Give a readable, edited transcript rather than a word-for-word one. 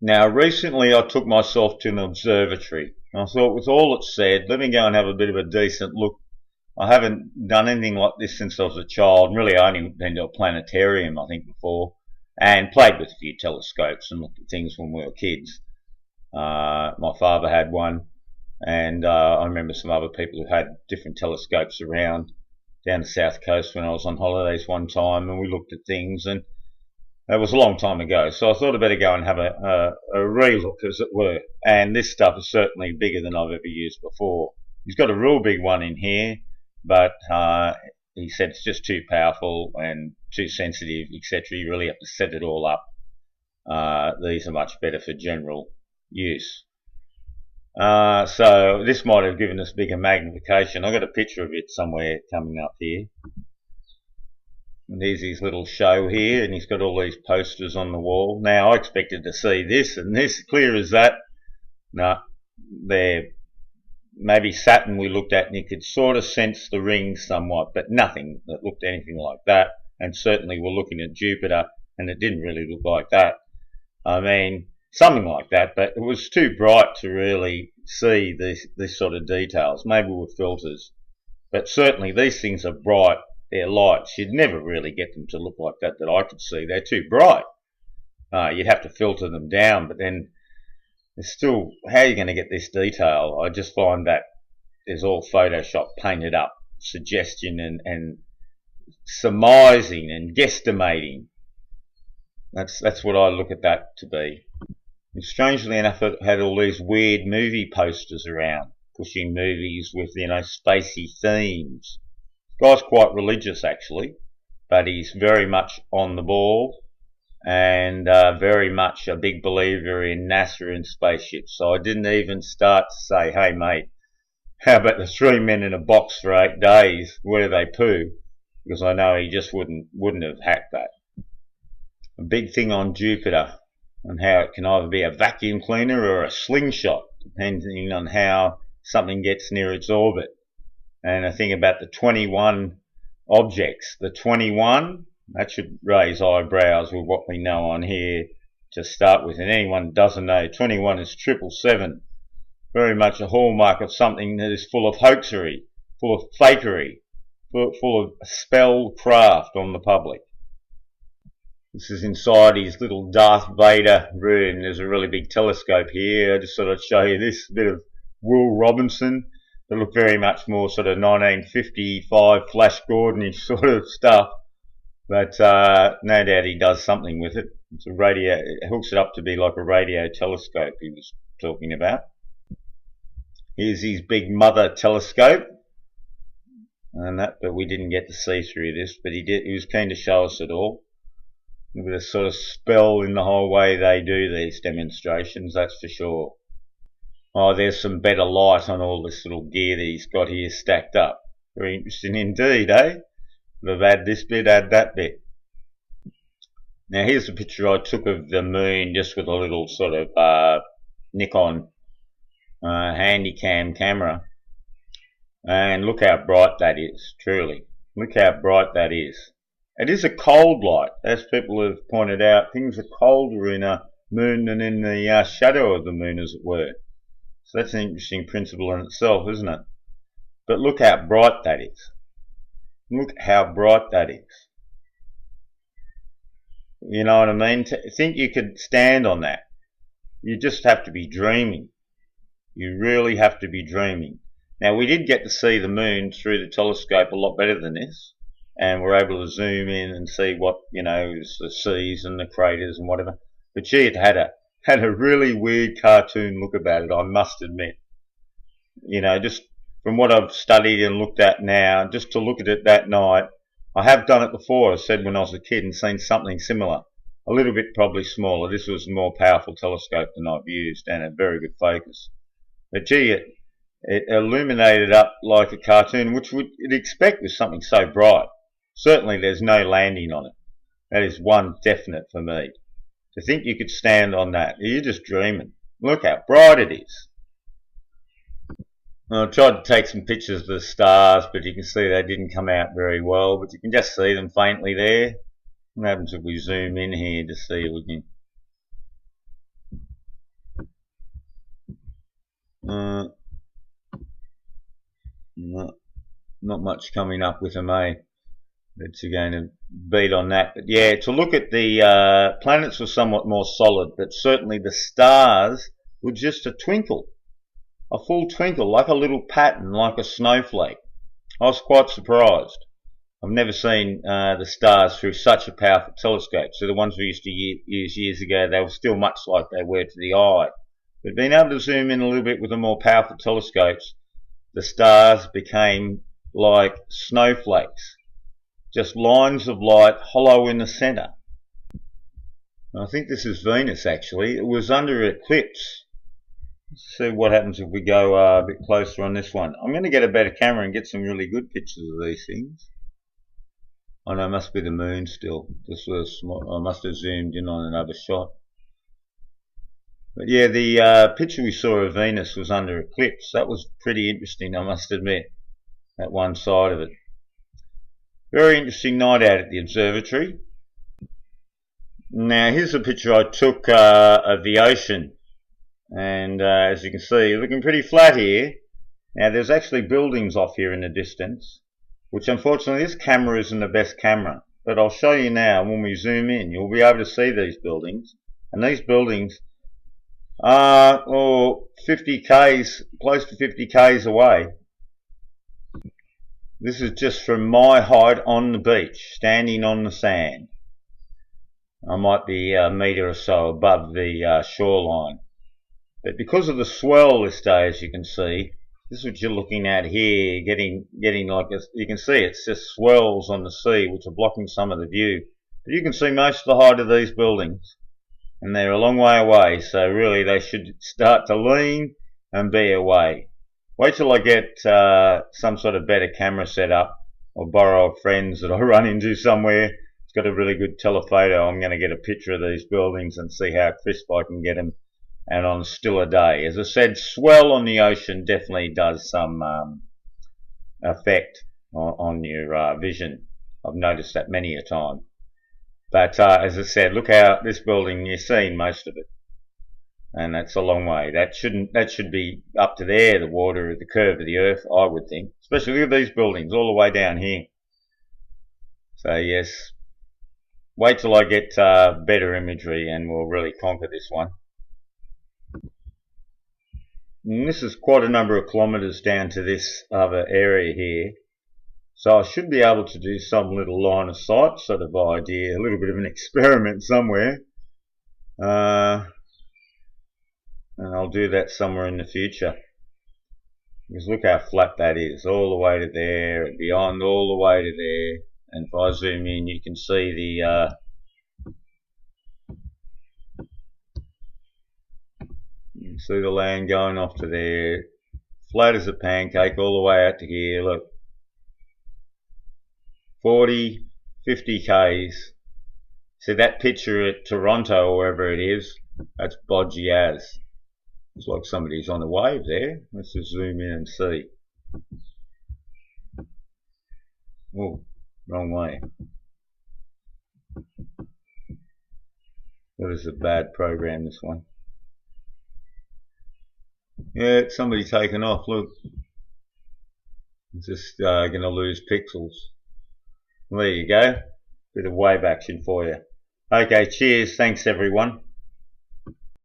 Now, recently I took myself to an observatory. I thought, with all it's said, let me go and have a bit of a decent look. I haven't done anything like this since I was a child. Really, I only been to a planetarium, I think, before, and played with a few telescopes and looked at things when we were kids. My father had one, and I remember some other people who had different telescopes around down the south coast when I was on holidays one time, and we looked at things, and it was a long time ago, so I thought I'd better go and have a re-look, as it were. And this stuff is certainly bigger than I've ever used before. He's got a real big one in here, but he said it's just too powerful and too sensitive, etc. You really have to set it all up. These are much better for general use. So this might have given us bigger magnification. I've got a picture of it somewhere coming up here. And there's his little show here, and he's got all these posters on the wall. Now, I expected to see this and this, clear as that. No, there. Maybe Saturn we looked at, and you could sort of sense the rings somewhat, but nothing that looked anything like that. And certainly we're looking at Jupiter, and it didn't really look like that. I mean, something like that, but it was too bright to really see this sort of details, maybe with filters. But certainly these things are bright. They're lights. You'd never really get them to look like that I could see. They're too bright. You'd have to filter them down, but then there's still, how are you going to get this detail? I just find that there's all Photoshop painted up, suggestion and surmising and guesstimating. That's what I look at that to be. And strangely enough, it had all these weird movie posters around, pushing movies with, spacey themes. The guy's quite religious, actually, but he's very much on the ball and very much a big believer in NASA and spaceships. So I didn't even start to say, hey, mate, how about the 3 men in a box for 8 days? Where do they poo? Because I know he just wouldn't have hacked that. A big thing on Jupiter and how it can either be a vacuum cleaner or a slingshot, depending on how something gets near its orbit. And a thing about the 21 objects. The 21, that should raise eyebrows with what we know on here to start with. And anyone doesn't know, 21 is 777. Very much a hallmark of something that is full of hoaxery, full of fakery, full of spell craft on the public. This is inside his little Darth Vader room. There's a really big telescope here. I just sort of show you this bit of Will Robinson. They look very much more sort of 1955 Flash Gordon-ish sort of stuff. But no doubt he does something with it. It's a radio. It hooks it up to be like a radio telescope he was talking about. Here's his big mother telescope. And that, but we didn't get to see through this, but he was keen to show us it all. A bit of sort of spell in the whole way they do these demonstrations, that's for sure. Oh, there's some better light on all this little gear that he's got here stacked up. Very interesting indeed, eh? We've add this bit, add that bit. Now here's a picture I took of the moon just with a little sort of Nikon Handycam camera. And look how bright that is, truly. Look how bright that is. It is a cold light, as people have pointed out. Things are colder in a moon than in the shadow of the moon, as it were. So that's an interesting principle in itself, isn't it? But look how bright that is. Look how bright that is. You know what I mean? Think you could stand on that. You just have to be dreaming. You really have to be dreaming. Now, we did get to see the moon through the telescope a lot better than this. And we're able to zoom in and see what, the seas and the craters and whatever. But gee, it had a really weird cartoon look about it, I must admit. Just from what I've studied and looked at now, just to look at it that night, I have done it before, I said, when I was a kid, and seen something similar. A little bit probably smaller. This was a more powerful telescope than I've used and a very good focus. But gee, it illuminated up like a cartoon, which you'd expect with something so bright. Certainly there's no landing on it. That is one definite for me. To think you could stand on that, you're just dreaming. Look how bright it is. Well, I tried to take some pictures of the stars, but you can see they didn't come out very well, but you can just see them faintly there. What happens if we zoom in here to see if we can not much coming up with them, eh? It's going to beat on that. But yeah, to look at the planets were somewhat more solid, but certainly the stars were just a twinkle, a full twinkle, like a little pattern, like a snowflake. I was quite surprised. I've never seen the stars through such a powerful telescope. So the ones we used to use years ago, they were still much like they were to the eye. But being able to zoom in a little bit with the more powerful telescopes, the stars became like snowflakes. Just lines of light hollow in the center. I think this is Venus actually. It was under eclipse. Let's see what happens if we go a bit closer on this one. I'm going to get a better camera and get some really good pictures of these things. Oh no, it must be the moon still. This was I must have zoomed in on another shot. But yeah, the picture we saw of Venus was under eclipse. That was pretty interesting, I must admit, that one side of it. Very interesting night out at the observatory. Now here's a picture I took of the ocean, and as you can see, looking pretty flat here. Now there's actually buildings off here in the distance, which unfortunately this camera isn't the best camera, but I'll show you now. When we zoom in, you'll be able to see these buildings, and these buildings are 50 k's, close to 50 k's away. This is just from my height on the beach, standing on the sand. I might be a metre or so above the shoreline. But because of the swell this day, as you can see, this is what you're looking at here, getting like this. You can see it's just swells on the sea, which are blocking some of the view. But you can see most of the height of these buildings, and they're a long way away, so really they should start to lean and be away. Wait till I get some sort of better camera set up, or borrow a friend's that I run into somewhere. It's got a really good telephoto. I'm going to get a picture of these buildings and see how crisp I can get them, and on still a day. As I said, swell on the ocean definitely does some effect on your vision. I've noticed that many a time. But as I said, look how this building, you're seeing most of it. And that's a long way. That should be up to there, the water, the curve of the earth, I would think. Especially look at these buildings all the way down here. So yes, wait till I get better imagery and we'll really conquer this one. And this is quite a number of kilometres down to this other area here. So I should be able to do some little line of sight sort of idea, a little bit of an experiment somewhere. And I'll do that somewhere in the future. Because look how flat that is, all the way to there, and beyond all the way to there. And if I zoom in, you can see the you can see the land going off to there, flat as a pancake, all the way out to here. Look, 40, 50 k's. See that picture at Toronto or wherever it is? That's bodgy as. It's like somebody's on a wave there. Let's just zoom in and see. Oh, wrong way. That is a bad program, this one. Yeah, somebody taken off, look. It's just going to lose pixels. Well, there you go. Bit of wave action for you. Okay, cheers. Thanks everyone.